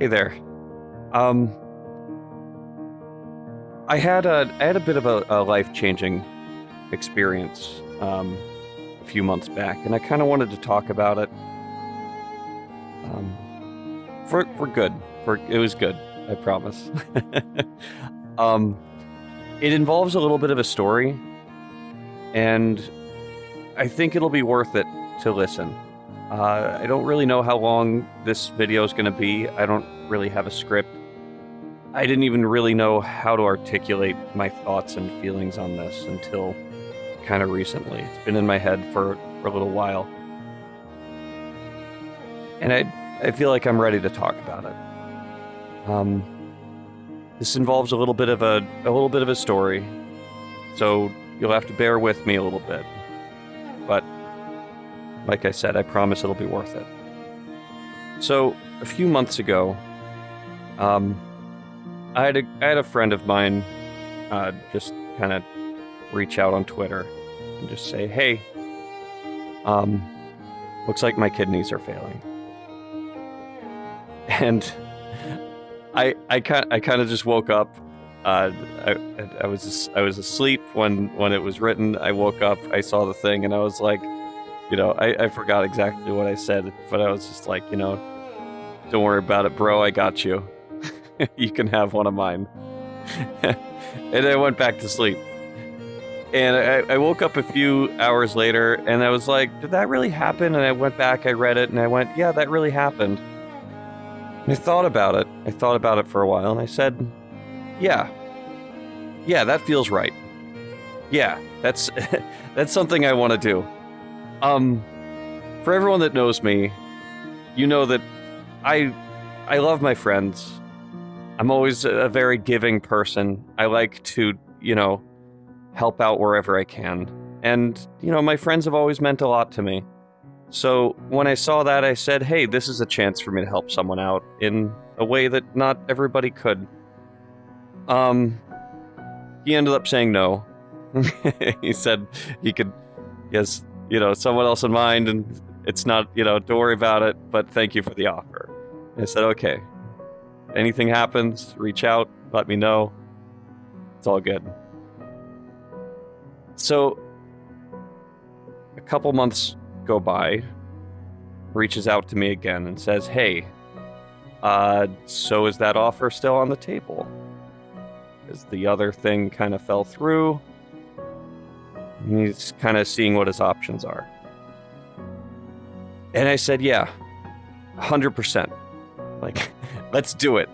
Hey there. Um, I had a bit of a life-changing experience a few months back, and I kind of wanted to talk about it. For good. For it was good, I promise. um, it involves a little bit of a story, and I think it'll be worth it to listen. I don't really know how long this video is going to be. I don't really have a script. I didn't even really know how to articulate my thoughts and feelings on this until kind of recently. It's been in my head for a little while. And I feel like I'm ready to talk about it. This involves a little bit of a story, so you'll have to bear with me a little bit. But like I said, I promise it'll be worth it. So a few months ago, I had a friend of mine just kind of reach out on Twitter and just say, "Hey, looks like my kidneys are failing." And I kind of just woke up. I was asleep when it was written. I woke up, I saw the thing, and I was like, I forgot exactly what I said, but I was just like, don't worry about it, bro. I got you. You can have one of mine. And I went back to sleep. And I woke up a few hours later, and I was like, did that really happen? And I went back, I read it, and I went, yeah, that really happened. And I thought about it. I thought about it for a while, and I said, yeah, that feels right. Yeah, that's that's something I want to do. For everyone that knows me, you know that I love my friends. I'm always a very giving person. I like to, help out wherever I can. And, my friends have always meant a lot to me. So when I saw that, I said, hey, this is a chance for me to help someone out in a way that not everybody could. He ended up saying no. He said he has, someone else in mind, and it's not, don't worry about it, but thank you for the offer. And I said, okay. Anything happens, reach out, let me know. It's all good. So, a couple months go by, reaches out to me again and says, hey, so is that offer still on the table? Because the other thing kind of fell through. And he's kind of seeing what his options are. And I said, yeah, 100%. Like, let's do it.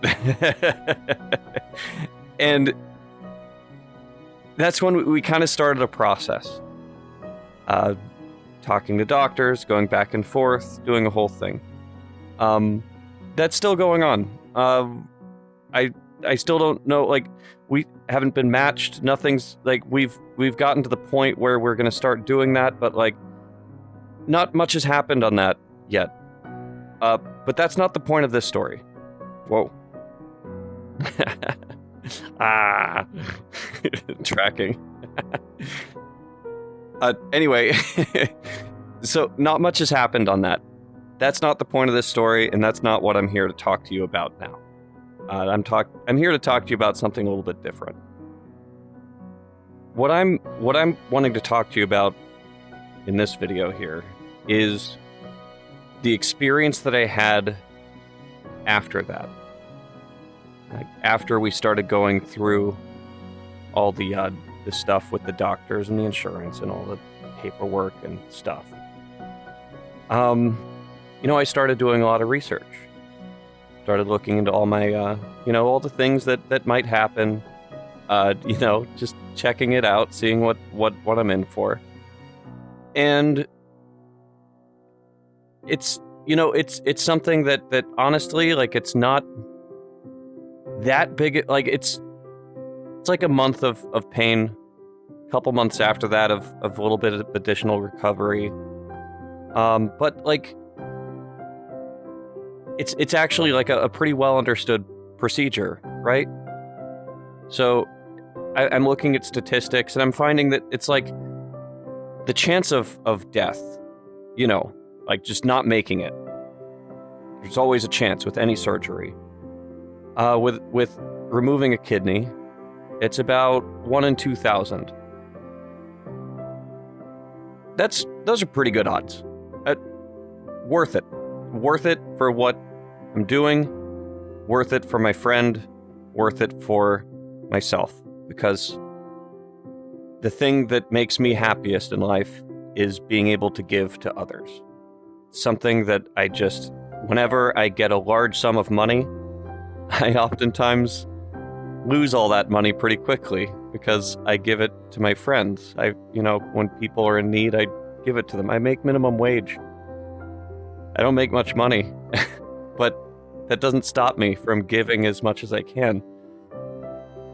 And that's when we kind of started a process. Talking to doctors, going back and forth, doing a whole thing. That's still going on. I still don't know, like, we haven't been matched. Nothing's, like, we've gotten to the point where we're going to start doing that, but, like, not much has happened on that yet. But that's not the point of this story. Whoa. Tracking. Anyway, so not much has happened on that. That's not the point of this story, and that's not what I'm here to talk to you about now. I'm here to talk to you about something a little bit different. What I'm wanting to talk to you about in this video here is the experience that I had after that. Like, after we started going through all the stuff with the doctors and the insurance and all the paperwork and stuff. I started doing a lot of research. Started looking into all my, all the things that might happen. Just checking it out, seeing what I'm in for. And it's something that honestly, like, it's not that big. Like, it's like a month of pain, a couple months after that of a little bit of additional recovery. But, like, it's actually like a pretty well understood procedure, right? So I'm looking at statistics, and I'm finding that it's like the chance of death, like just not making it. There's always a chance with any surgery. With removing a kidney, it's about 1 in 2,000. Those are pretty good odds. Worth it. Worth it for what I'm doing. Worth it for my friend. Worth it for myself. Because the thing that makes me happiest in life is being able to give to others. Something that whenever I get a large sum of money, I oftentimes lose all that money pretty quickly because I give it to my friends. When people are in need, I give it to them. I make minimum wage. I don't make much money, but that doesn't stop me from giving as much as I can.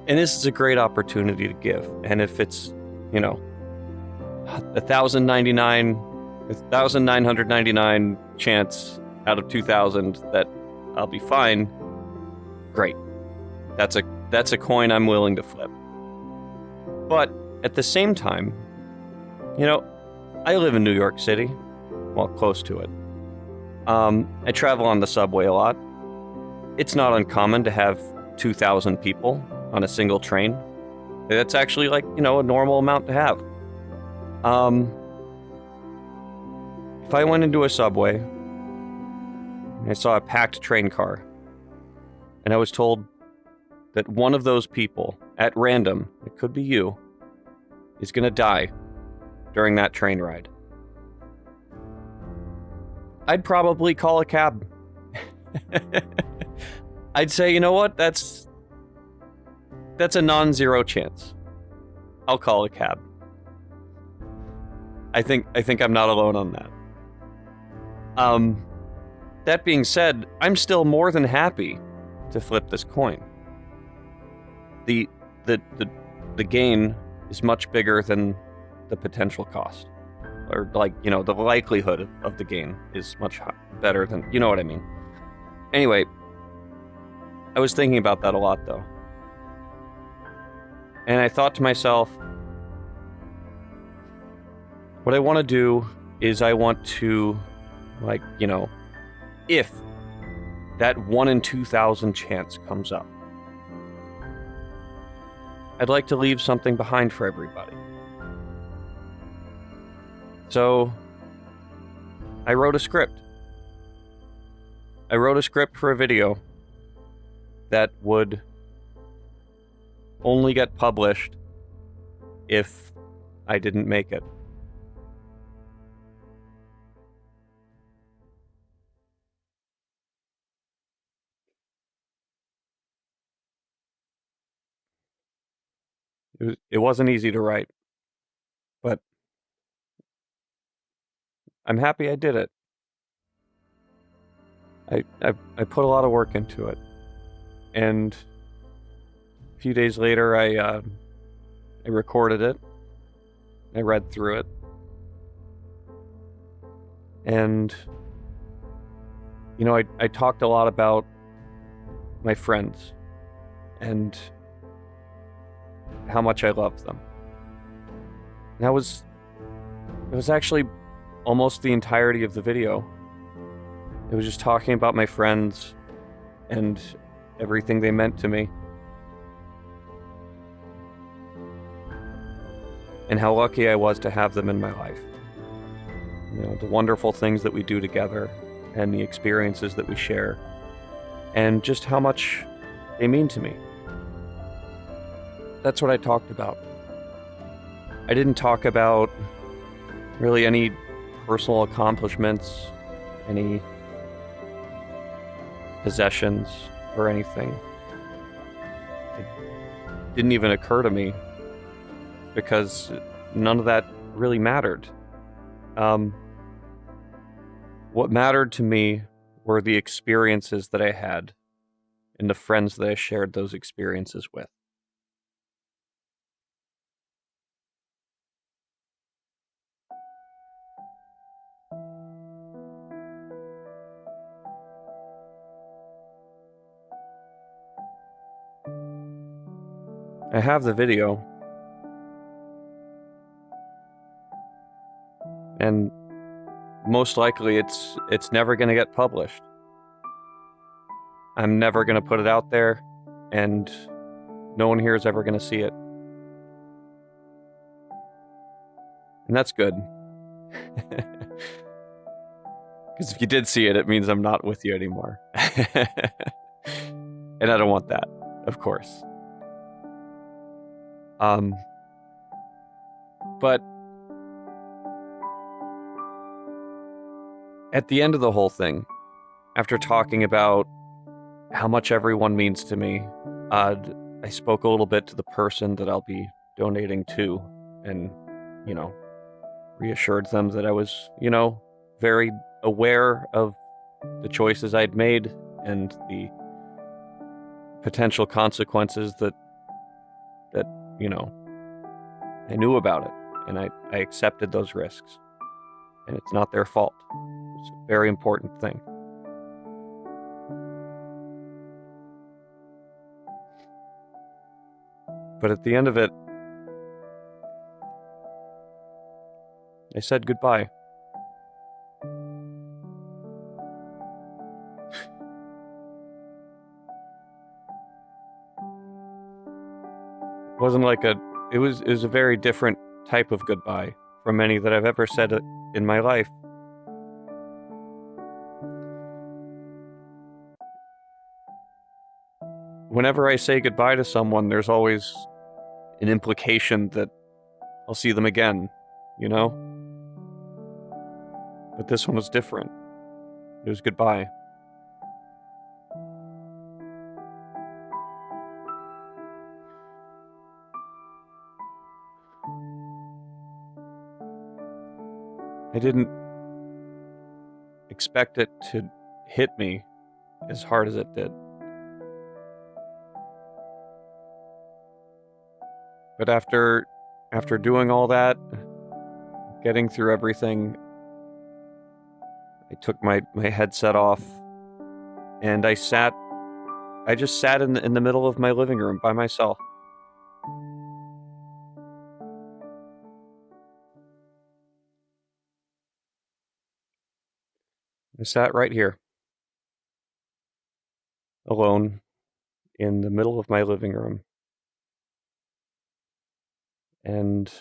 And this is a great opportunity to give. And if it's, 1,999 chance out of 2,000 that I'll be fine, great. That's a coin I'm willing to flip. But at the same time, I live in New York City, well, close to it. I travel on the subway a lot. It's not uncommon to have 2,000 people on a single train. That's actually a normal amount to have. If I went into a subway and I saw a packed train car and I was told that one of those people at random, it could be you, is going to die during that train ride, I'd probably call a cab. I'd say, you know what? That's a non-zero chance. I'll call a cab. I think I'm not alone on that. That being said, I'm still more than happy to flip this coin. The gain is much bigger than the potential cost. Or the likelihood of the gain is much better than, you know what I mean. Anyway, I was thinking about that a lot though. And I thought to myself, what I want to do is I want to, if that 1 in 2,000 chance comes up, I'd like to leave something behind for everybody. So, I wrote a script. I wrote a script for a video that would only get published if I didn't make it. It wasn't easy to write, but I'm happy I did it. I put a lot of work into it, and a few days later I recorded it. I read through it, and I talked a lot about my friends and how much I love them. And it was actually almost the entirety of the video. It was just talking about my friends and everything they meant to me. And how lucky I was to have them in my life. The wonderful things that we do together and the experiences that we share. And just how much they mean to me. That's what I talked about. I didn't talk about really any personal accomplishments, any possessions, or anything. It didn't even occur to me because none of that really mattered. What mattered to me were the experiences that I had and the friends that I shared those experiences with. I have the video, and most likely it's never going to get published. I'm never going to put it out there, and no one here is ever going to see it. And that's good. Because if you did see it, it means I'm not with you anymore. And I don't want that, of course. But at the end of the whole thing, after talking about how much everyone means to me, I spoke a little bit to the person that I'll be donating to, and, reassured them that I was, very aware of the choices I'd made and the potential consequences that I knew about it, and I accepted those risks, and it's not their fault. It's a very important thing. But at the end of it, I said goodbye. It wasn't like it was a very different type of goodbye from any that I've ever said in my life. Whenever I say goodbye to someone, there's always an implication that I'll see them again, But this one was different. It was goodbye. I didn't expect it to hit me as hard as it did. But after doing all that, getting through everything, I took my headset off, and I just sat in the middle of my living room by myself. I sat right here, alone, in the middle of my living room. And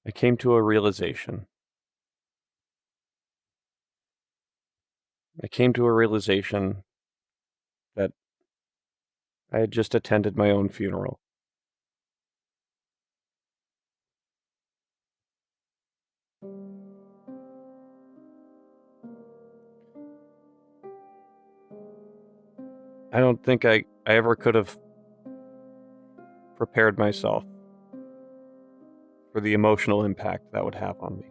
I came to a realization. I came to a realization that I had just attended my own funeral. I don't think I ever could have prepared myself for the emotional impact that would have on me.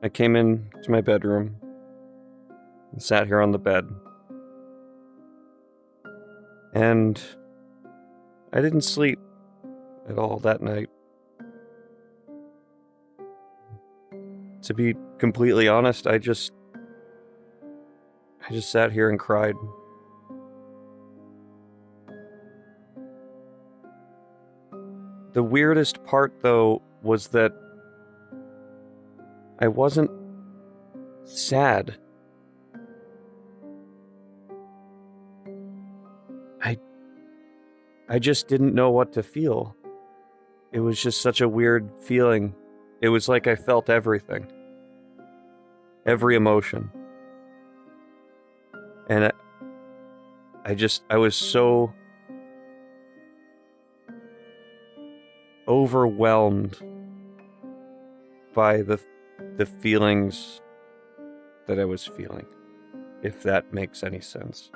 I came in to my bedroom and sat here on the bed. And I didn't sleep at all that night. To be completely honest, I just sat here and cried. The weirdest part, though, was that I wasn't sad. I just didn't know what to feel. It was just such a weird feeling. It was like I felt everything. Every emotion. And I was so overwhelmed by the feelings that I was feeling, if that makes any sense.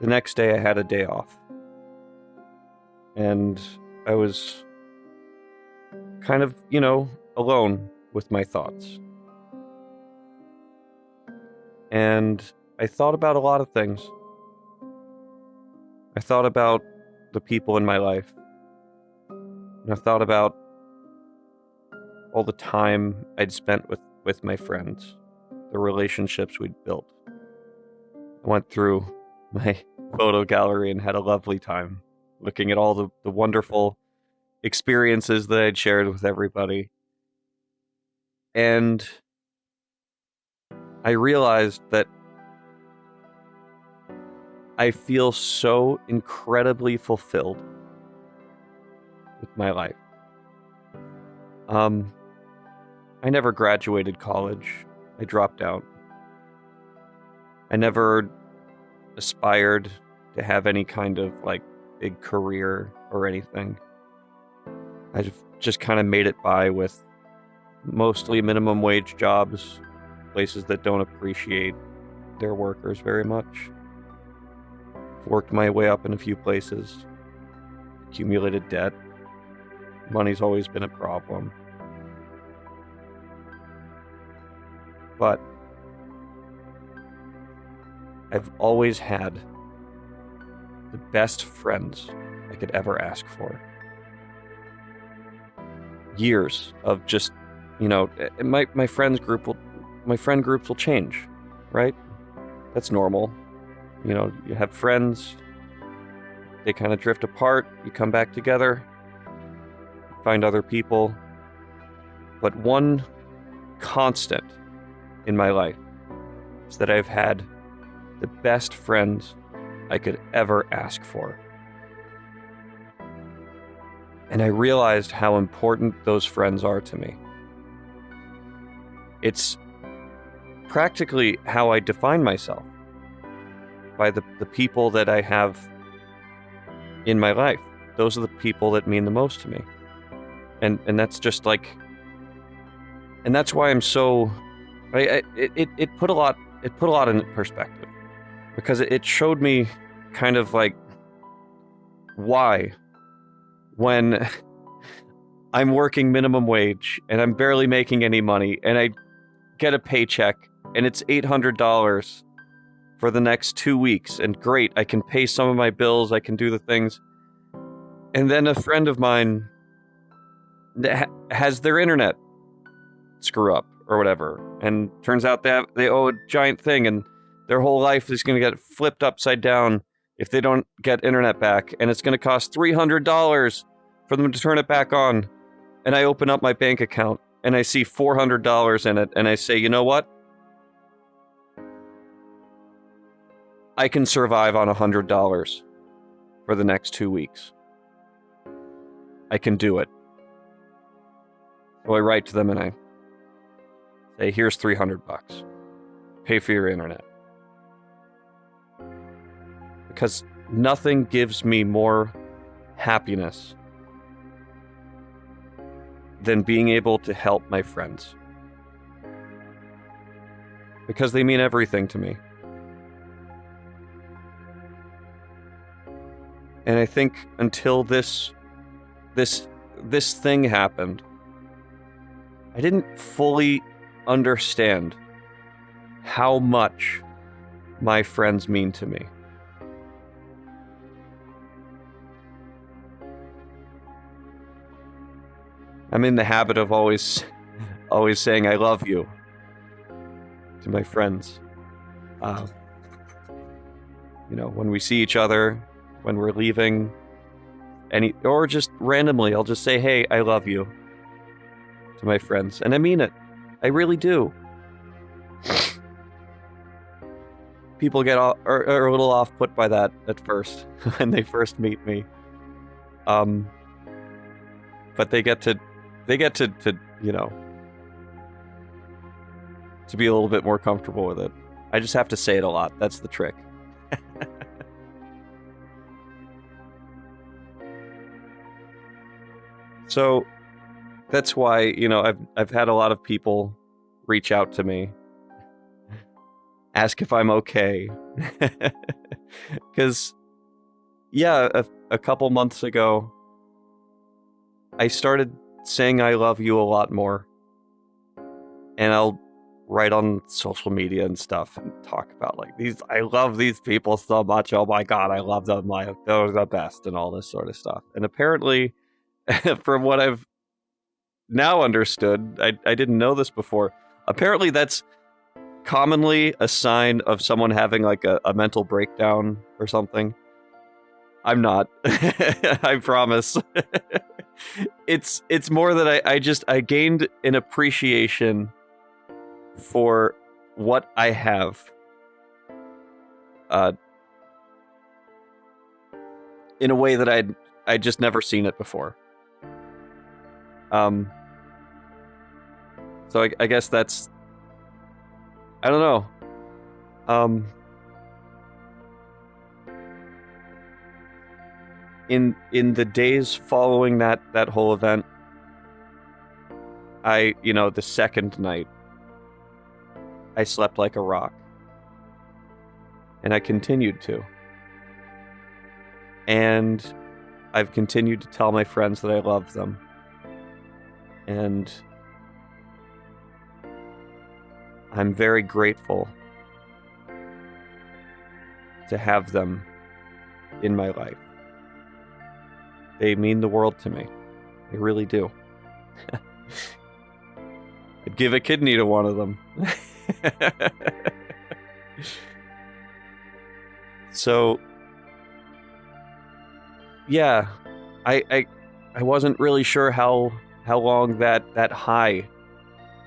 The next day I had a day off, and I was kind of, alone with my thoughts. And I thought about a lot of things. I thought about the people in my life. And I thought about all the time I'd spent with with my friends, the relationships we'd built. I went through my photo gallery and had a lovely time looking at all the wonderful experiences that I'd shared with everybody. And I realized that I feel so incredibly fulfilled with my life. I never graduated college. I dropped out. I never aspired to have any kind of like big career or anything. I just kind of made it by with mostly minimum wage jobs, places that don't appreciate their workers very much. Worked my way up in a few places, accumulated debt. Money's always been a problem. But I've always had the best friends I could ever ask for. Years of just, my friend groups will change, right? That's normal. You have friends, they kind of drift apart, you come back together, find other people. But one constant in my life is that I've had the best friends I could ever ask for. And I realized how important those friends are to me. It's practically how I define myself, by the people that I have in my life. Those are the people that mean the most to me. And that's just like, and that's why I'm so, it put a lot in perspective, because it showed me kind of like why, when I'm working minimum wage and I'm barely making any money and I get a paycheck and it's $800 for the next 2 weeks, and great, I can pay some of my bills, I can do the things. And then a friend of mine has their internet screw up or whatever, and turns out they owe a giant thing, and their whole life is going to get flipped upside down if they don't get internet back, and it's going to cost $300 for them to turn it back on. And I open up my bank account and I see $400 in it, and I say, you know what? I can survive on $100 for the next 2 weeks. I can do it. So I write to them and I say, here's $300. Pay for your internet. Because nothing gives me more happiness than being able to help my friends. Because they mean everything to me. And I think until this thing happened, I didn't fully understand how much my friends mean to me. I'm in the habit of always saying I love you to my friends. When we see each other, when we're leaving, or just randomly, I'll just say, hey, I love you to my friends. And I mean it. I really do. People are a little off put by that at first when they first meet me. But they get to to be a little bit more comfortable with it. I just have to say it a lot. That's the trick. So that's why, I've had a lot of people reach out to me, ask if I'm okay. Because, a couple months ago, I started saying I love you a lot more. And I'll write on social media and stuff and talk about I love these people so much. Oh my God, I love them. They're the best and all this sort of stuff. And apparently, from what I've now understood, I didn't know this before, Apparently that's commonly a sign of someone having like a mental breakdown or something. I'm not. I promise. It's more that I gained an appreciation for what I have. In a way that I'd just never seen it before. So I guess that's, I don't know. In the days following that whole event, the second night, I slept like a rock. And I continued to. And I've continued to tell my friends that I love them. And I'm very grateful to have them in my life. They mean the world to me. They really do. I'd give a kidney to one of them. So, yeah, I wasn't really sure how long that high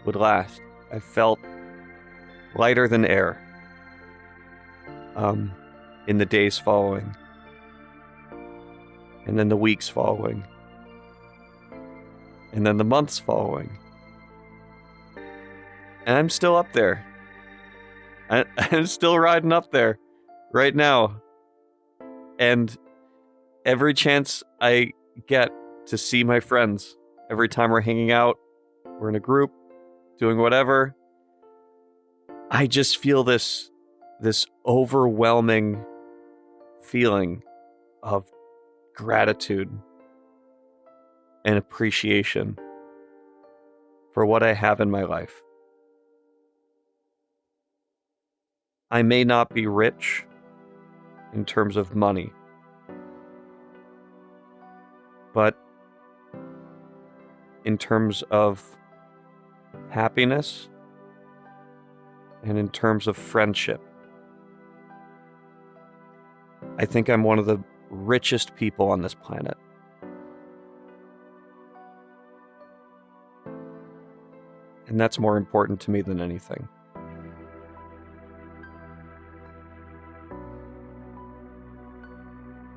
would last. I felt lighter than air in the days following, and then the weeks following, and then the months following. And I'm still up there. I'm still riding up there right now. And every chance I get to see my friends, every time we're hanging out, we're in a group, doing whatever, I just feel this overwhelming feeling of gratitude and appreciation for what I have in my life. I may not be rich in terms of money, but in terms of happiness and in terms of friendship, I think I'm one of the richest people on this planet. And that's more important to me than anything.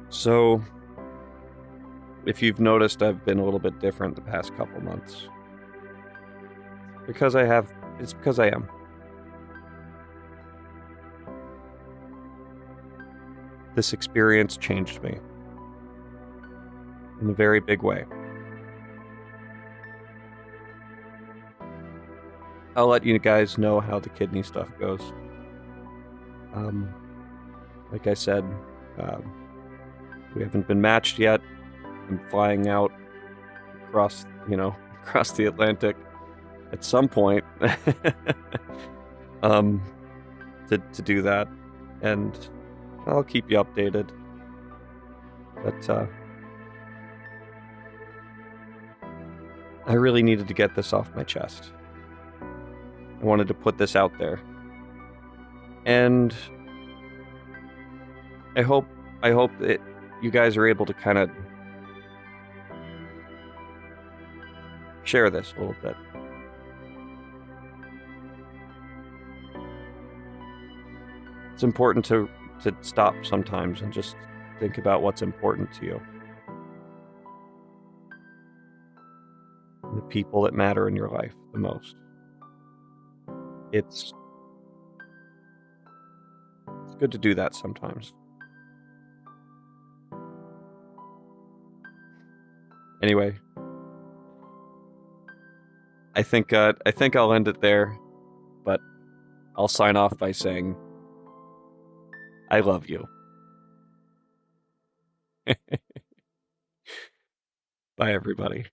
So, if you've noticed, I've been a little bit different the past couple months. It's because I am. This experience changed me in a very big way. I'll let you guys know how the kidney stuff goes. Like I said, we haven't been matched yet. I'm flying out across the Atlantic at some point to do that, and I'll keep you updated. But I really needed to get this off my chest. I wanted to put this out there, and I hope that you guys are able to kind of share this a little bit. It's important to stop sometimes and just think about what's important to you. The people that matter in your life the most. It's good to do that sometimes. Anyway, I think I'll end it there, but I'll sign off by saying I love you. Bye, everybody.